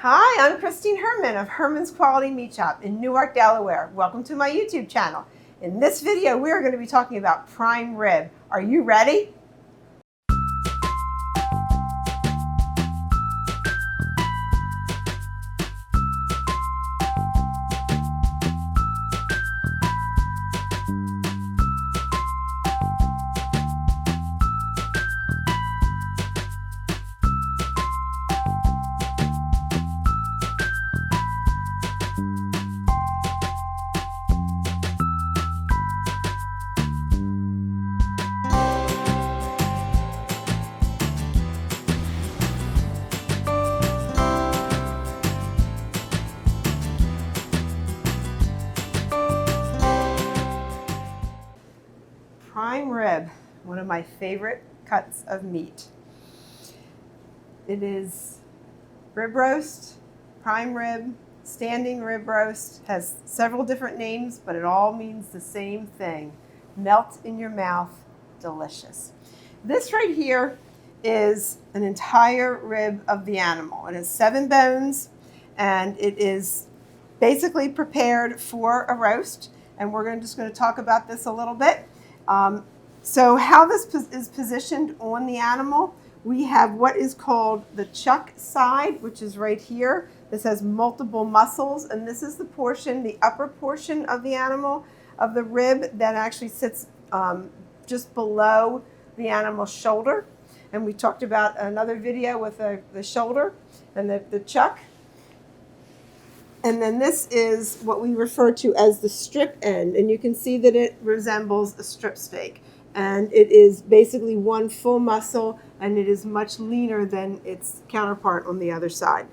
Hi, I'm Christine Herman of Herman's Quality Meat Shop in Newark, Delaware. Welcome to my YouTube channel. In this video, we are going to be talking about prime rib. Are you ready? Prime rib, one of my favorite cuts of meat. It is rib roast, prime rib, standing rib roast, has several different names, but it all means the same thing. Melt in your mouth, delicious. This right here is an entire rib of the animal. It has 7 bones, and it is basically prepared for a roast, and we're just going to talk about this a little bit. So how this is positioned on the animal, we have what is called the chuck side, which is right here. This has multiple muscles, and this is the portion, the upper portion of the animal, of the rib that actually sits just below the animal's shoulder. And we talked about another video with the shoulder and the chuck. And then this is what we refer to as the strip end, and you can see that it resembles a strip steak. And it is basically one full muscle, and it is much leaner than its counterpart on the other side.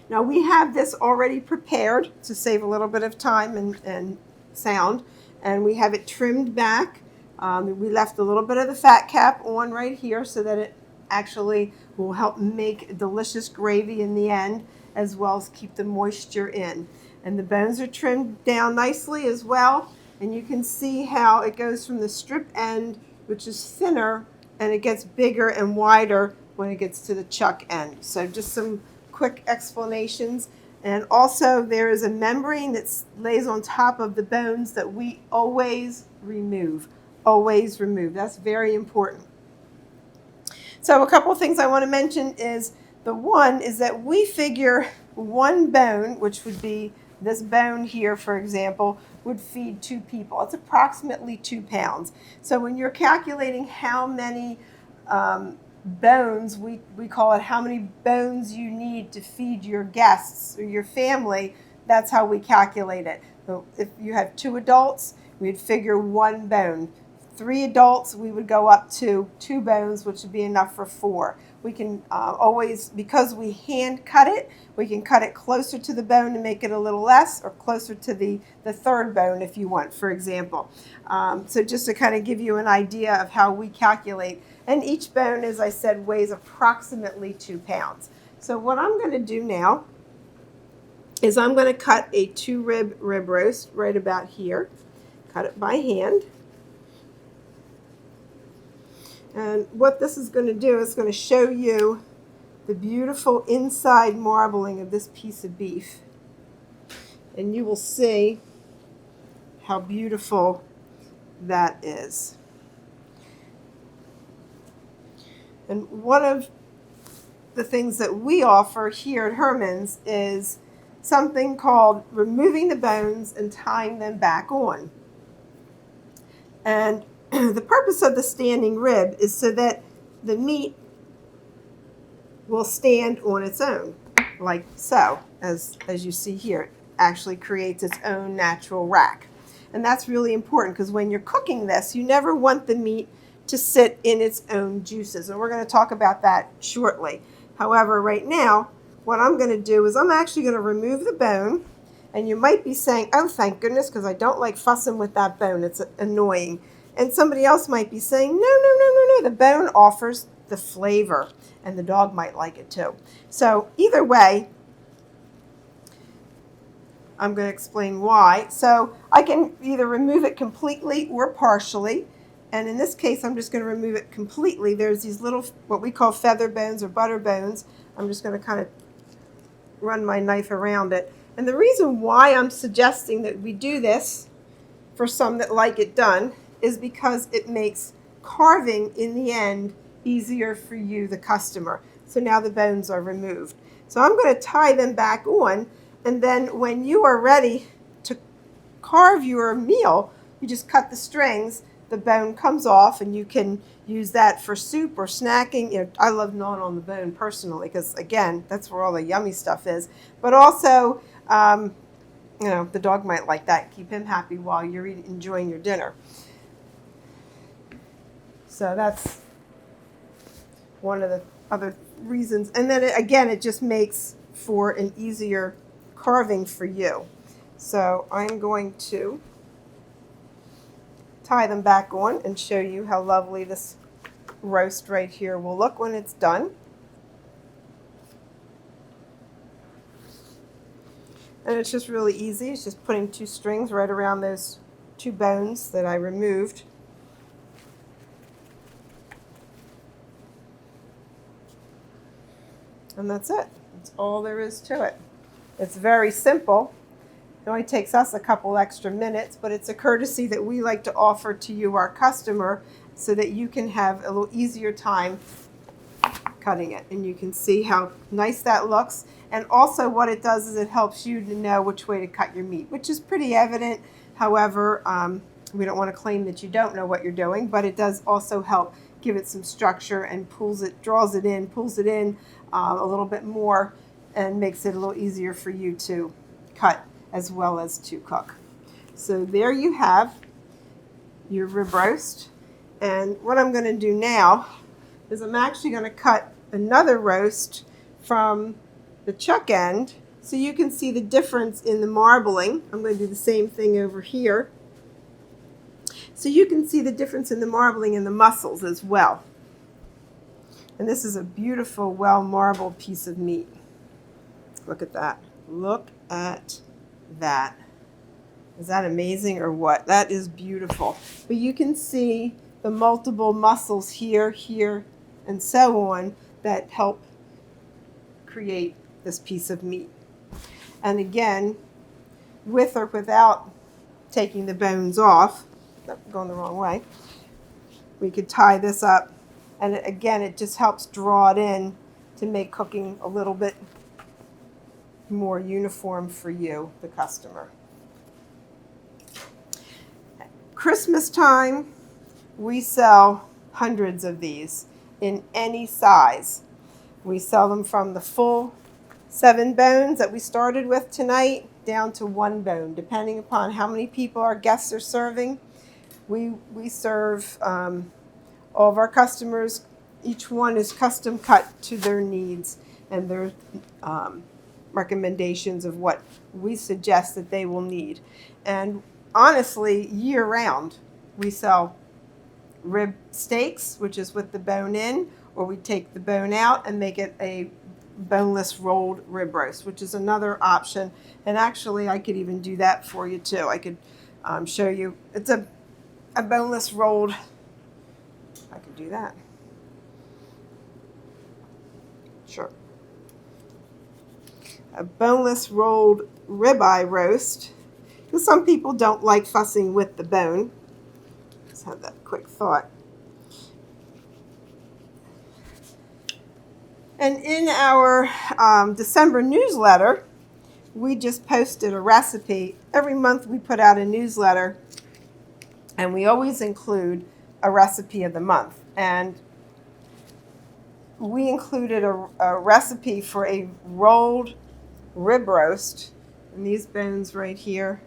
Now we have this already prepared to save a little bit of time and sound, and we have it trimmed back. We left a little bit of the fat cap on right here so that it actually will help make delicious gravy in the end, as well as keep the moisture in. And the bones are trimmed down nicely as well. And you can see how it goes from the strip end, which is thinner, and it gets bigger and wider when it gets to the chuck end. So just some quick explanations. And also there is a membrane that lays on top of the bones that we always remove. Always remove. That's very important. So a couple of things I want to mention is, the one is that we figure one bone, which would be this bone here, for example, would feed 2 people. It's approximately 2 pounds. So when you're calculating how many bones, we call it how many bones you need to feed your guests or your family, that's how we calculate it. So if you have 2 adults, we'd figure 1 bone. 3 adults, we would go up to 2 bones, which would be enough for 4. We can always, because we hand cut it, we can cut it closer to the bone to make it a little less, or closer to the 3rd bone if you want, for example. So just to kind of give you an idea of how we calculate. And each bone, as I said, weighs approximately 2 pounds. So what I'm going to do now is I'm going to cut a 2 rib roast right about here. Cut it by hand. And what this is going to do is going to show you the beautiful inside marbling of this piece of beef. And you will see how beautiful that is. And one of the things that we offer here at Herman's is something called removing the bones and tying them back on. And the purpose of the standing rib is so that the meat will stand on its own, like so, as you see here. It actually creates its own natural rack. And that's really important, because when you're cooking this, you never want the meat to sit in its own juices. And we're going to talk about that shortly. However, right now, what I'm going to do is I'm actually going to remove the bone. And you might be saying, oh, thank goodness, because I don't like fussing with that bone. It's annoying. And somebody else might be saying, no, the bone offers the flavor, and the dog might like it too. So either way, I'm going to explain why. So I can either remove it completely or partially. And in this case, I'm just going to remove it completely. There's these little, what we call feather bones or butter bones. I'm just going to kind of run my knife around it. And the reason why I'm suggesting that we do this for some that like it done is because it makes carving in the end easier for you, the customer. So now the bones are removed. So I'm going to tie them back on, and then when you are ready to carve your meal, you just cut the strings, the bone comes off, and you can use that for soup or snacking. You know, I love gnawing on the bone personally because, again, that's where all the yummy stuff is. But also, you know, the dog might like that. Keep him happy while you're enjoying your dinner. So that's one of the other reasons. And then, again, it just makes for an easier carving for you. So I'm going to tie them back on and show you how lovely this roast right here will look when it's done. And it's just really easy. It's just putting 2 strings right around those 2 bones that I removed. And that's it. That's all there is to it. It's very simple. It only takes us a couple extra minutes, but it's a courtesy that we like to offer to you, our customer, so that you can have a little easier time cutting it. And you can see how nice that looks. And also what it does is it helps you to know which way to cut your meat, which is pretty evident. However, we don't want to claim that you don't know what you're doing, but it does also help give it some structure and draws it in, pulls it in a little bit more, and makes it a little easier for you to cut as well as to cook. So there you have your rib roast. And what I'm going to do now is I'm actually going to cut another roast from the chuck end so you can see the difference in the marbling. I'm going to do the same thing over here. So you can see the difference in the marbling and the muscles as well. And this is a beautiful, well-marbled piece of meat. Look at that. Look at that. Is that amazing or what? That is beautiful. But you can see the multiple muscles here, here, and so on that help create this piece of meat. And again, with or without taking the bones off, going the wrong way, we could tie this up, and again, it just helps draw it in to make cooking a little bit more uniform for you, the customer. Christmas time, we sell hundreds of these in any size. We sell them from the full 7 bones that we started with tonight down to 1 bone, depending upon how many people our guests are serving. We serve all of our customers. Each one is custom cut to their needs and their recommendations of what we suggest that they will need. And honestly, year round, we sell rib steaks, which is with the bone in, or we take the bone out and make it a boneless rolled rib roast, which is another option. And actually, I could even do that for you too. I could show you. It's a boneless rolled. I could do that. Sure. A boneless rolled ribeye roast. Because some people don't like fussing with the bone. Just have that quick thought. And in our December newsletter, we just posted a recipe. Every month we put out a newsletter, and we always include a recipe of the month. And we included a recipe for a rolled rib roast. And these bones right here,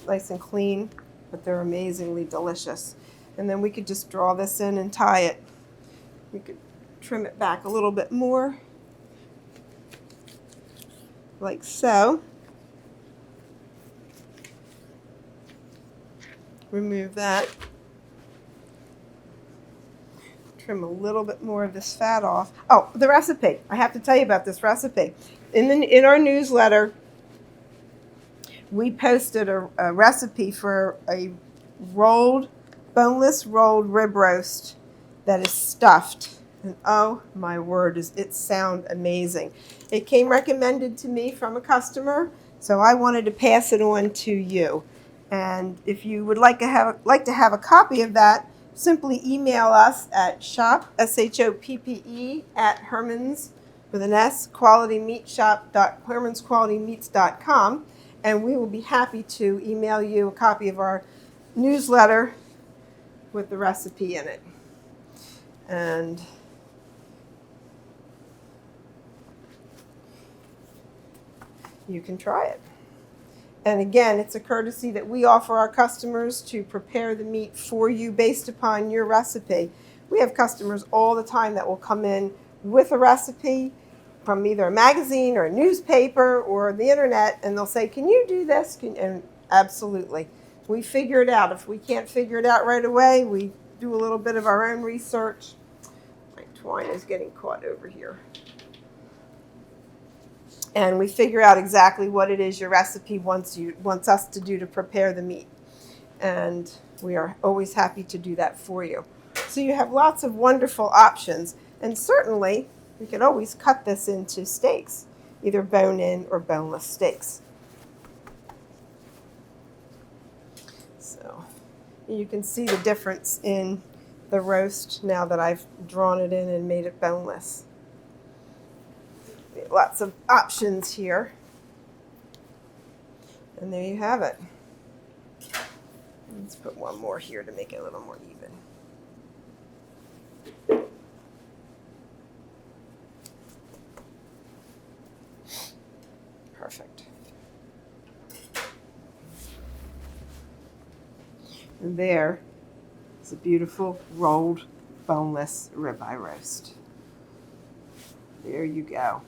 nice and clean, but they're amazingly delicious. And then we could just draw this in and tie it. We could trim it back a little bit more, like so. Remove that. Trim a little bit more of this fat off. Oh, the recipe. I have to tell you about this recipe. In our newsletter, we posted a recipe for a boneless rolled rib roast that is stuffed. And oh my word, does it sound amazing. It came recommended to me from a customer, so I wanted to pass it on to you. And if you would like to have a copy of that, simply email us at shop, SHOPPE, at Herman's, with an S, hermansqualitymeats.com, and we will be happy to email you a copy of our newsletter with the recipe in it. And you can try it. And again, it's a courtesy that we offer our customers to prepare the meat for you based upon your recipe. We have customers all the time that will come in with a recipe from either a magazine or a newspaper or the internet, and they'll say, can you do this? And absolutely. We figure it out. If we can't figure it out right away, we do a little bit of our own research. My twine is getting caught over here. And we figure out exactly what it is your recipe wants us to do to prepare the meat. And we are always happy to do that for you. So you have lots of wonderful options. And certainly, we can always cut this into steaks, either bone-in or boneless steaks. So you can see the difference in the roast now that I've drawn it in and made it boneless. Lots of options here. And there you have it. Let's put one more here to make it a little more even. Perfect. And there is a beautiful rolled boneless ribeye roast. There you go.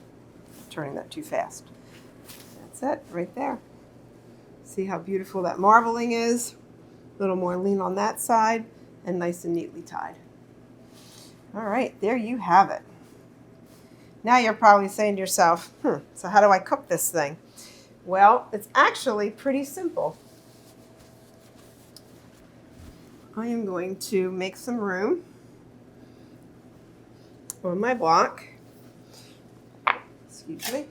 Turning that too fast. That's it right there. See how beautiful that marbling is? A little more lean on that side and nice and neatly tied. All right, there you have it. Now you're probably saying to yourself, so how do I cook this thing? Well, it's actually pretty simple. I am going to make some room on my block. Excuse me.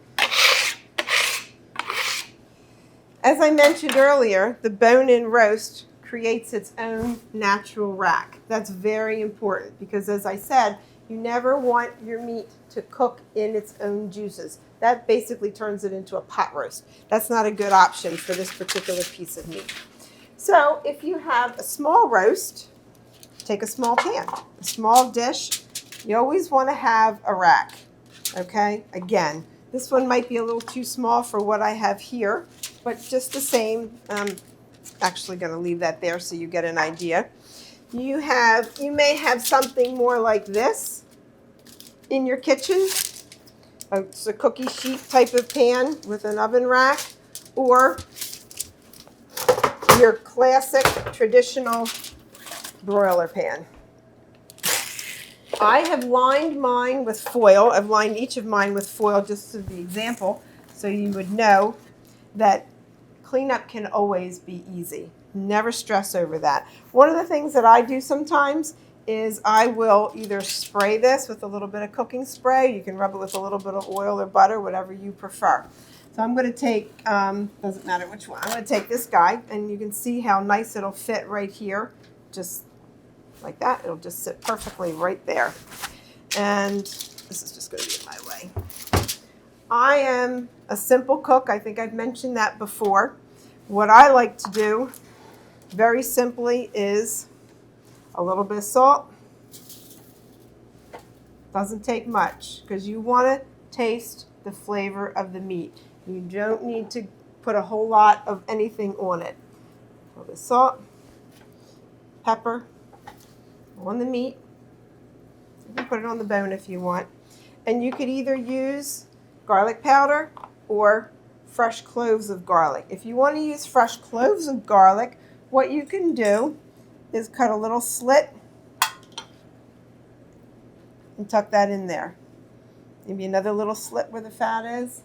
As I mentioned earlier, the bone-in roast creates its own natural rack. That's very important because, as I said, you never want your meat to cook in its own juices. That basically turns it into a pot roast. That's not a good option for this particular piece of meat. So if you have a small roast, take a small pan, a small dish. You always want to have a rack, okay? Again, this one might be a little too small for what I have here, but just the same, I'm actually going to leave that there so you get an idea. You may have something more like this in your kitchen. It's a cookie sheet type of pan with an oven rack, or your classic traditional broiler pan. I have lined mine with foil. I've lined each of mine with foil just as the example, so you would know that cleanup can always be easy. Never stress over that. One of the things that I do sometimes is I will either spray this with a little bit of cooking spray. You can rub it with a little bit of oil or butter, whatever you prefer. So I'm going to take, doesn't matter which one, I'm going to take this guy, and you can see how nice it'll fit right here. Just like that. It'll just sit perfectly right there. And this is just going to be in my way. I am a simple cook. I think I've mentioned that before. What I like to do very simply is a little bit of salt. Doesn't take much because you want to taste the flavor of the meat. You don't need to put a whole lot of anything on it. A little bit of salt, pepper on the meat. You can put it on the bone if you want. And you could either use garlic powder or fresh cloves of garlic. If you want to use fresh cloves of garlic, what you can do is cut a little slit and tuck that in there. Maybe another little slit where the fat is.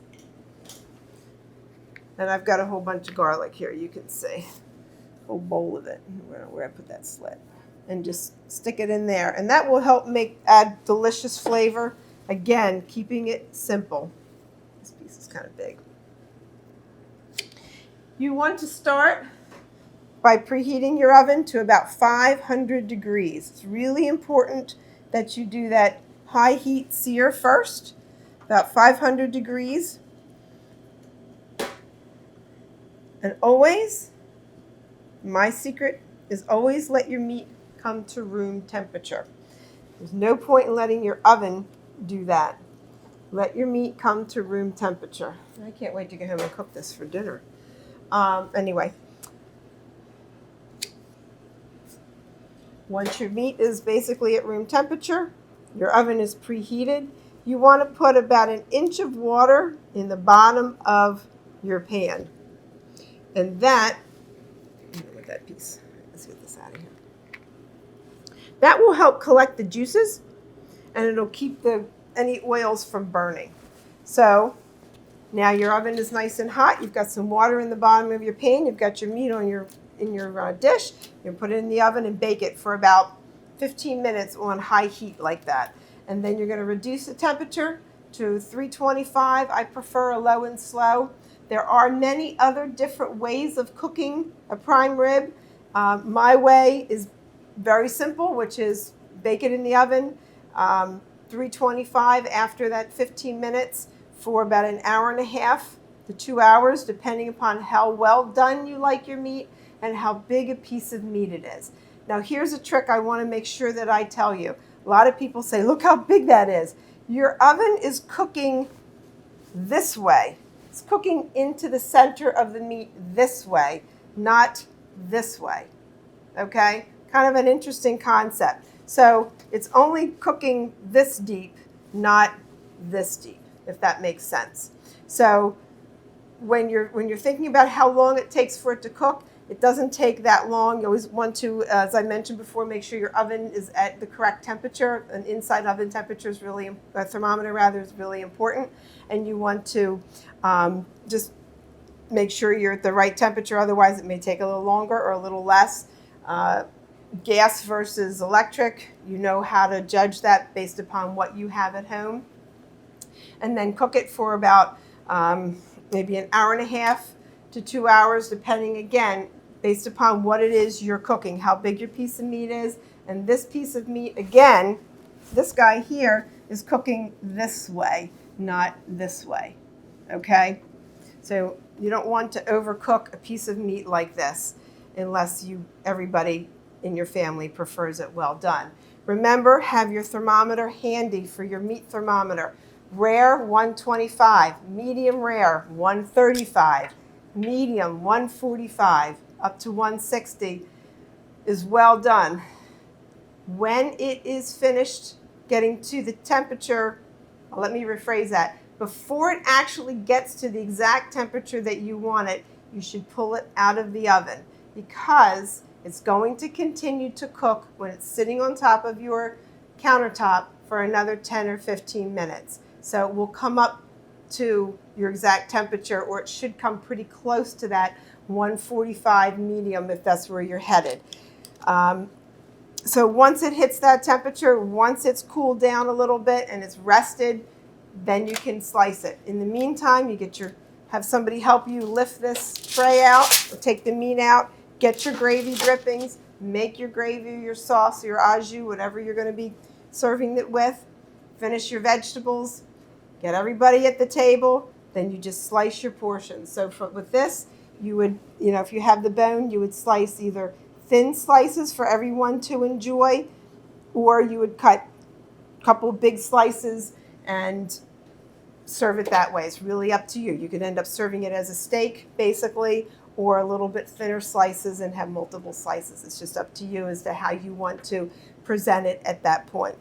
And I've got a whole bunch of garlic here, you can see. A whole bowl of it, where I put that slit. and just stick it in there. And that will help add delicious flavor. Again, keeping it simple. This piece is kind of big. You want to start by preheating your oven to about 500 degrees. It's really important that you do that high heat sear first, about 500 degrees. And always, my secret is always let your meat come to room temperature. There's no point in letting your oven do that. Let your meat come to room temperature. I can't wait to get home and cook this for dinner. Anyway, once your meat is basically at room temperature, your oven is preheated, you want to put about 1 inch of water in the bottom of your pan. And that, with that piece, let's get this out of here. That will help collect the juices, and it'll keep any oils from burning. So now your oven is nice and hot. You've got some water in the bottom of your pan. You've got your meat in your dish. You put it in the oven and bake it for about 15 minutes on high heat like that. And then you're going to reduce the temperature to 325. I prefer a low and slow. There are many other different ways of cooking a prime rib. My way is very simple, which is bake it in the oven, 325 after that 15 minutes for about 1.5 hours to 2 hours, depending upon how well done you like your meat and how big a piece of meat it is. Now here's a trick I want to make sure that I tell you. A lot of people say, look how big that is. Your oven is cooking this way. It's cooking into the center of the meat this way, not this way. Okay? Kind of an interesting concept. So it's only cooking this deep, not this deep, if that makes sense. So when you're thinking about how long it takes for it to cook, it doesn't take that long. You always want to, as I mentioned before, make sure your oven is at the correct temperature. An inside oven temperature is really, a thermometer rather, is really important. And you want to just make sure you're at the right temperature. Otherwise, it may take a little longer or a little less. Gas versus electric, you know how to judge that based upon what you have at home. And then cook it for about maybe 1.5 hours to 2 hours, depending, again, based upon what it is you're cooking, how big your piece of meat is. And this piece of meat, again, this guy here is cooking this way, not this way, okay? So you don't want to overcook a piece of meat like this unless everybody in your family prefers it well done. Remember, have your thermometer handy for your meat thermometer. Rare, 125. Medium rare, 135. Medium, 145. Up to 160 is well done. When it is finished getting to the temperature, let me rephrase that. Before it actually gets to the exact temperature that you want it, you should pull it out of the oven, because it's going to continue to cook when it's sitting on top of your countertop for another 10 or 15 minutes. So it will come up to your exact temperature, or it should come pretty close to that 145 medium if that's where you're headed. So once it hits that temperature, once it's cooled down a little bit and it's rested, then you can slice it. In the meantime, have somebody help you lift this tray out, or take the meat out, get your gravy drippings, make your gravy, your sauce, your au jus, whatever you're going to be serving it with. Finish your vegetables, get everybody at the table, then you just slice your portions. So with this, you would, if you have the bone, you would slice either thin slices for everyone to enjoy, or you would cut a couple big slices and serve it that way. It's really up to you. You could end up serving it as a steak, basically, or a little bit thinner slices and have multiple slices. It's just up to you as to how you want to present it at that point.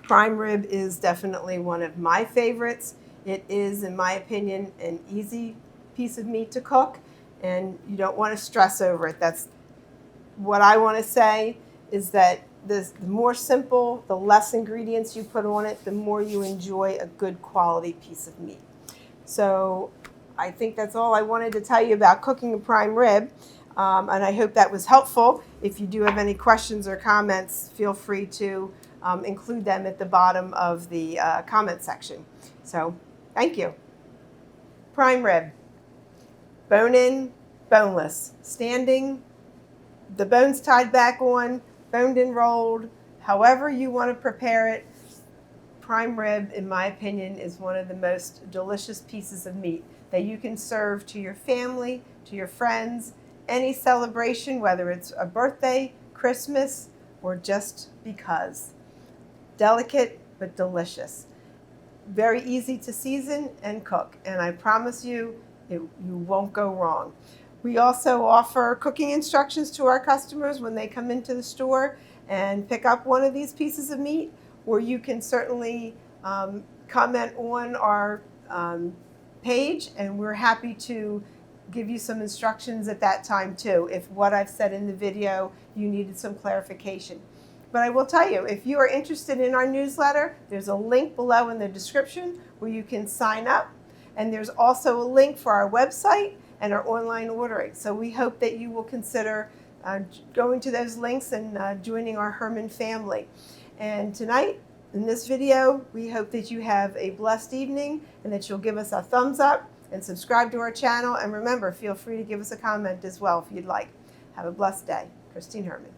Prime rib is definitely one of my favorites. It is, in my opinion, an easy piece of meat to cook, and you don't want to stress over it. That's what I want to say, is that the more simple, the less ingredients you put on it, the more you enjoy a good quality piece of meat. So I think that's all I wanted to tell you about cooking a prime rib. And I hope that was helpful. If you do have any questions or comments, feel free to include them at the bottom of the comment section. So, thank you. Prime rib. Bone in, boneless. Standing, the bones tied back on, boned and rolled. However you want to prepare it, prime rib, in my opinion, is one of the most delicious pieces of meat that you can serve to your family, to your friends, any celebration, whether it's a birthday, Christmas, or just because. Delicate but delicious. Very easy to season and cook, and I promise you, you won't go wrong. We also offer cooking instructions to our customers when they come into the store and pick up one of these pieces of meat, or you can certainly comment on our page, and we're happy to give you some instructions at that time too, if what I've said in the video you needed some clarification. But I will tell you, if you are interested in our newsletter, there's a link below in the description where you can sign up. And there's also a link for our website and our online ordering. So we hope that you will consider going to those links and joining our Herman family. And tonight, in this video, we hope that you have a blessed evening and that you'll give us a thumbs up and subscribe to our channel. And remember, feel free to give us a comment as well if you'd like. Have a blessed day. Christine Herman.